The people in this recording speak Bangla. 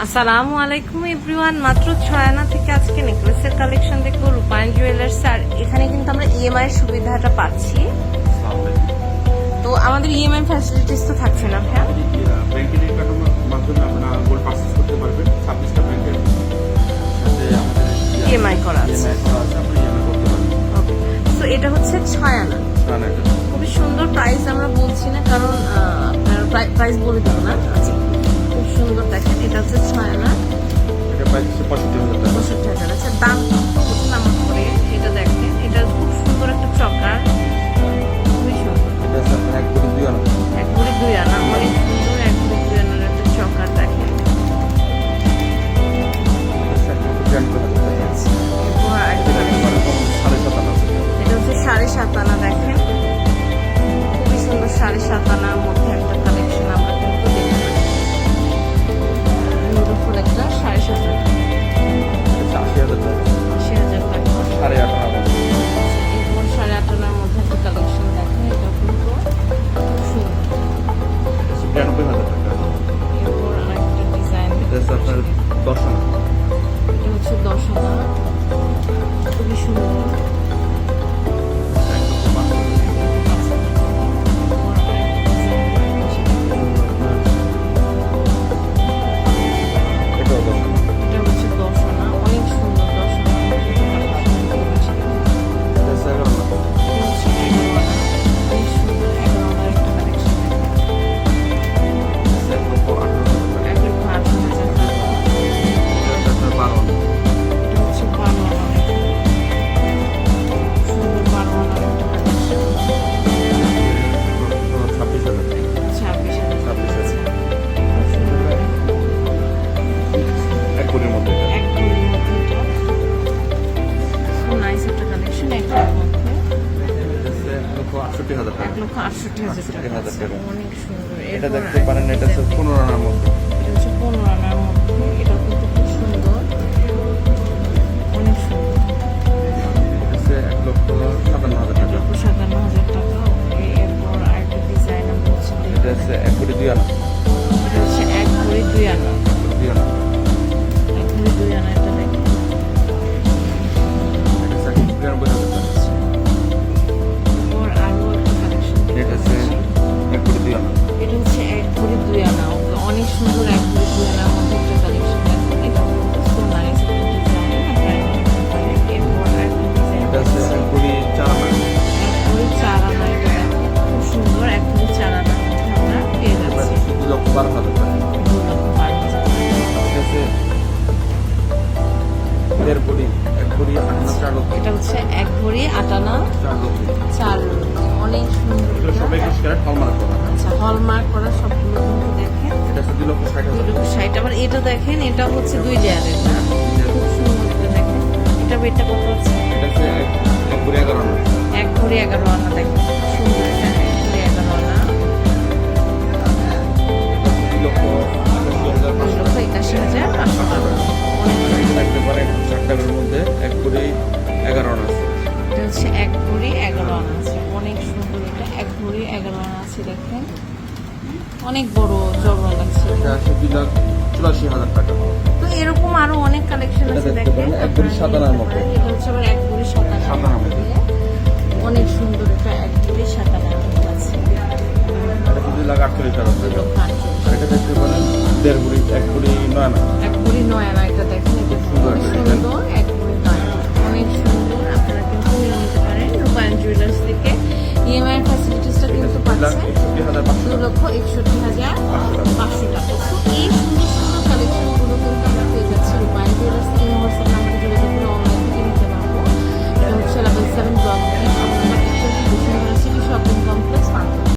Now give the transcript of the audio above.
আসসালামু আলাইকুম এভরিওয়ান। মাত্র 6 আনা থেকে আজকে নেকলেসের কালেকশন দেখবো রূপায়ণ জুয়েলার্স। আর এখানে কিন্তু আমরা ইএমআই এর সুবিধাটা পাচ্ছি। তো আমাদের ইএমআই ফ্যাসিলিটিস তো থাকছে না ভাইয়া? ব্যাংকের কার্ডের মাধ্যমে আপনারা গোল্ড পারচেজ করতে পারবেন। 26টা ব্যাংকের সাথে আমাদের ইএমআই করা আছে। আপনি ইএমআই করতে পারবেন। ওকে, সো এটা হচ্ছে 6 আনা। খুবই সুন্দর প্রাইস আমরা বলছি না, কারণ আপনার প্রাইস বলে দেবো না। আচ্ছা, খুব সুন্দর দেখেন, এটা হচ্ছে 6 আনা, এটা প্রাইস হচ্ছে 65,000 টাকা। 65,000। আচ্ছা, দাম বুঝুন আমার পরে। এটা দেখেন, এটা খুব সুন্দর একটা চকার, খুবই সুন্দর। এটা হচ্ছে আপনার 1 কোটি 2 আনা। 1 ভরি 2 আনা, অনেক সুন্দর 1 ভরি 2 আনার একটা চকার দেখেন। এরপর আরেকটা কালেকশন, এটা হচ্ছে 7.5 আনা দেখেন, খুবই সুন্দর 7.5 আনার মধ্যে একটা কালেকশন আমরা কিন্তু দেখতে পাচ্ছি। বিউটিফুল একটা 7.5 আনা, 80,000 টাকা। 80,000 টাকা। 8.5 আনা। এরপর 8.5 আনার মধ্যে একটা কালেকশন দেখেন, এটা কিন্তু খুব সুন্দর। 92,000 টাকা। এরপর আরেকটা ডিজাইন, এটা হচ্ছে আপনার 10 আনা। এটা হচ্ছে 10 আনা, খুবই সুন্দর। এটাও 10 আনা। এটা হচ্ছে 10 আনা, অনেক সুন্দর 10 আনা। এটা হচ্ছে 11 আনা। এটা হচ্ছে 11 আনা, অনেক সুন্দর 11 আনার একটা কালেকশন দেখেন। এটা হচ্ছে 1,18,000 টাকা। 1,18,000 টাকা। এটা হচ্ছে আপনার 12 আনা। এটা হচ্ছে 12 আনা দেখেন, সুন্দর 12 আনার একটা কালেকশন। 26,000 টাকা। 26,000 টাকা। 26,000 খুব সুন্দর দেখেন। 1 কোটির মধ্যে এটা। 1 ভরির মধ্যে এটা। So nice একটা কালেকশন, 1 ভরির মধ্যে। এটা হচ্ছে 1,68,000 টাকা। 1,68,000 টাকা। 68,000 টাকা। অনেক সুন্দর। এটা এরপর দেখতে পারেন, এটা হচ্ছে 15 আনার মধ্যে। এটা হচ্ছে 15 আনার মধ্যে, এটা কিন্তু খুব সুন্দর, অনেক সুন্দর। এটা হচ্ছে 1,57,000 টাকা। 1,57,000 টাকা। ওকে, এরপর আরেকটা ডিজাইন আমরা হচ্ছে দেখবো। এটা হচ্ছে 1 কোটি 2 আনা। এটা হচ্ছে 1 ভরি 2 আনা। 2 আনা। 1 ভরি 2 আনা, এটা দেখেন। এটা হচ্ছে 1,92,000 টাকা। এরপর আরো একটা কালেকশন। এটা হচ্ছে 1 কোটি 2 আনা। এটা হচ্ছে 1 ভরি 2 আনা। ওকে, অনেক সুন্দর 1 ভরি 2 আনার মধ্যে একটা কালেকশন দেখেন। এটা কিন্তু সো নাইস একটা ডিজাইন, আপনারা নিতে পারেন। এরপর আরেকটা ডিজাইন, এটা হচ্ছে 1 কোটি 4 আনা। 1 ভরি 4 আনা, এটা দেখেন, খুব সুন্দর 1 ভরি 4 আনার মধ্যে আমরা পেয়ে এটা যাচ্ছি। হচ্ছে 2,12,000 টাকা। 2,12,000 টাকা। এটা হচ্ছে 1.5 কোটি 1 কোটি 8 আনা 4 লক্ষ। এটা হচ্ছে 1 ভরি 8 আনা 4 লক্ষ। 4 অনেক সুন্দর। এটা সবাই 21 ক্যারেট হলমার্ক করা। আচ্ছা, হলমার্ক করা সবগুলো কিন্তু দেখেন। এটা হচ্ছে 2,60,000 টাকা। 2,60। আবার এটা দেখেন, এটা হচ্ছে 2 লেয়ারের না, খুব সুন্দর। এটা দেখেন, এটা ওয়েটটা কত আছে? এটা হচ্ছে 1 কোটি 11 আনা। 1 ভরি 11 আনা দেখেন, খুব সুন্দর। এটা 1 ভরি 11 আনা, 2,81,500 টাকা। 2,81,500 টাকা। দেখতে পারেন 4 টাকার মধ্যে 1 কোটি 11 আনা আছে। এটা হচ্ছে 1 ভরি 11 আনা আছে, অনেক সুন্দর। এটা 1 ভরি 11 আনা আছে দেখেন, অনেক বড় জবরা লাগছে। এটা আছে 2,84,000 টাকা। তো এরকম আরো অনেক কালেকশন এটা আছে দেখতে দেখেন। পারেন, 1 ভরি 7 আনার মতো। এটা হচ্ছে আবার 1 ভরি 7 7 আনার আনার মধ্যে, মধ্যে। অনেক সুন্দর। এটা 1 ভরি 7 আনার মধ্যে আছে, এটা 2,48,000 টাকা। 2,48,000। আর এটা দেখতে পারেন 1.5 কোটি 1 কোটি 9 আনা।